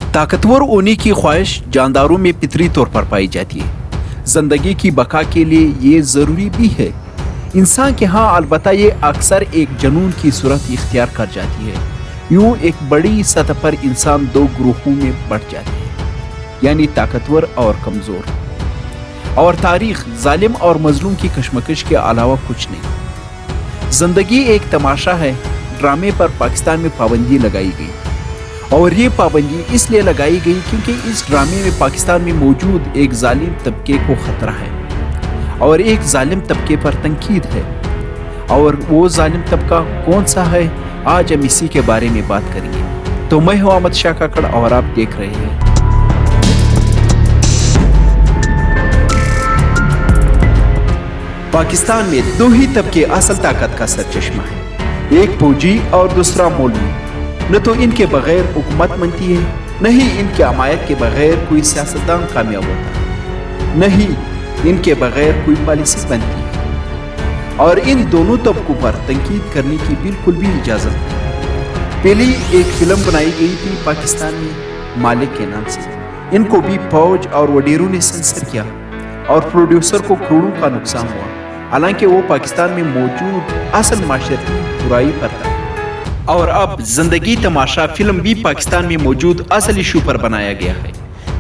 ताकतवर होने की ख्वाहिश जानदारों में फितरी तौर पर पाई जाती है। जिंदगी की बका के लिए ये ज़रूरी भी है। इंसान के यहाँ अलबत्ता ये अक्सर एक जुनून की सूरत इख्तियार कर जाती है। यूँ एक बड़ी सतह पर इंसान दो ग्रोहों में बढ़ जाते हैं, यानी ताकतवर और कमज़ोर। और तारीख जालिम और मजलूम की कशमकश के अलावा कुछ नहीं। जिंदगी एक तमाशा है। ड्रामे पर पाकिस्तान में पाबंदी लगाई गई, और ये पाबंदी इसलिए लगाई गई क्योंकि इस ड्रामे में पाकिस्तान में मौजूद एक जालिम तबके को ख़तरा है और एक जालिम तबके पर तनकीद है। और वो जालिम तबका कौन सा है, आज हम इसी के बारे में बात करेंगे। तो मैं हूं अहमद शाह काकड़ और आप देख रहे हैं पाकिस्तान में दो ही तबके असल ताकत का सरचश्मा है, एक फौजी और दूसरा मौलवी। न तो इनके बगैर हुकूमत बनती है, न ही इनके हमायत के बगैर कोई सियासतदान कामयाब होता है, न ही इनके बगैर कोई पॉलिसी बनती है। और इन दोनों तबकों पर तनकीद करने की बिल्कुल भी इजाज़त नहीं। पहली एक फिल्म बनाई गई थी पाकिस्तान में मालिक के नाम से। इनको भी फौज और वडेरों ने सेंसर किया और प्रोड्यूसर को करोड़ों का नुकसान हुआ, हालांकि वो पाकिस्तान में मौजूद असल माशरती बुराई पर था। और अब जिंदगी तमाशा फिल्म भी पाकिस्तान में मौजूद असल इशू पर बनाया गया है,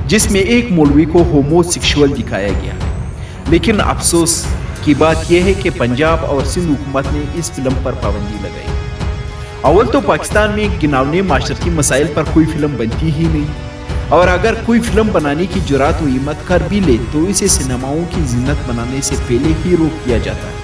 जिसमें एक मौलवी को होमोसेक्सुअल दिखाया गया है। लेकिन अफसोस की बात यह है कि पंजाब और सिंध हुकूमत ने इस फिल्म पर पाबंदी लगाई। अव्वल तो पाकिस्तान में गिनावने माशरती मसाइल पर कोई फिल्म बनती ही नहीं, और अगर कोई फिल्म बनाने की जुरात व हिम्मत कर भी ले तो इसे सिनेमाओं की जिन्नत बनाने से पहले ही रोक दिया जाता है।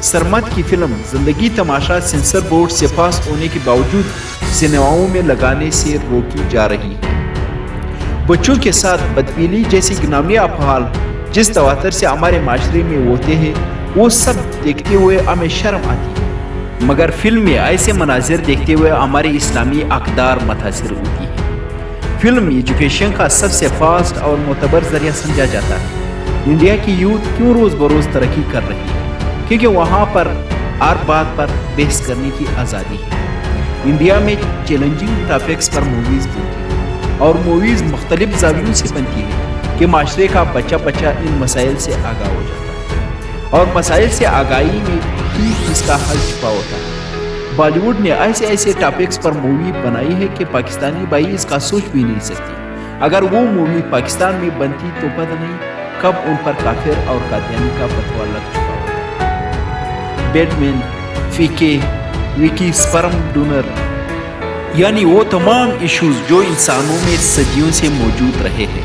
सरमद की फिल्म जिंदगी तमाशा सेंसर बोर्ड से पास होने के बावजूद सिनेमाओं में लगाने से रोकी जा रही है। बच्चों के साथ बदफेली जैसी घिनौनी अफ़आल जिस तवातर से हमारे माशरे में होते हैं, वो सब देखते हुए हमें शर्म आती है, मगर फिल्म में ऐसे मनाजिर देखते हुए हमारी इस्लामी अक़दार मुतासिर होती है। फिल्म एजुकेशन का सबसे फास्ट और मोतबर जरिया समझा जाता है। इंडिया की यूथ क्यों रोज़ बरोज़ तरक्की कर रही है? क्योंकि वहाँ पर हर बात पर बहस करने की आज़ादी है। इंडिया में चैलेंजिंग टॉपिक्स पर मूवीज़ बनती हैं, और मूवीज़ मुख्तलिफ ज़ावियों से बनती है कि माशरे का बच्चा बच्चा इन मसाइल से आगाह हो जाता है, और मसाइल से आगाही में ही इसका हल छुपा होता है। बॉलीवुड ने ऐसे ऐसे टॉपिक्स पर मूवी बनाई है कि पाकिस्तानी भाई इसका सोच भी नहीं सकती। अगर वो मूवी पाकिस्तान में बनती तो पता नहीं कब उन पर काफिर और कादियानी का फतवा लग चुका होता। बैटमैन, फीके, विकी, स्पर्म डोनर, यानी वो तमाम इश्यूज जो इंसानों में सदियों से मौजूद रहे हैं,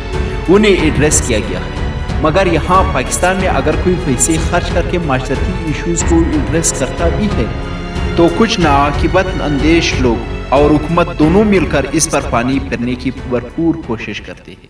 उन्हें एड्रेस किया गया है। मगर यहाँ पाकिस्तान में अगर कोई पैसे खर्च करके माशरती इश्यूज को एड्रेस करता भी है तो कुछ नाआकिबत अंदेश लोग और हुकूमत दोनों मिलकर इस पर पानी फिरने की भरपूर कोशिश करते हैं।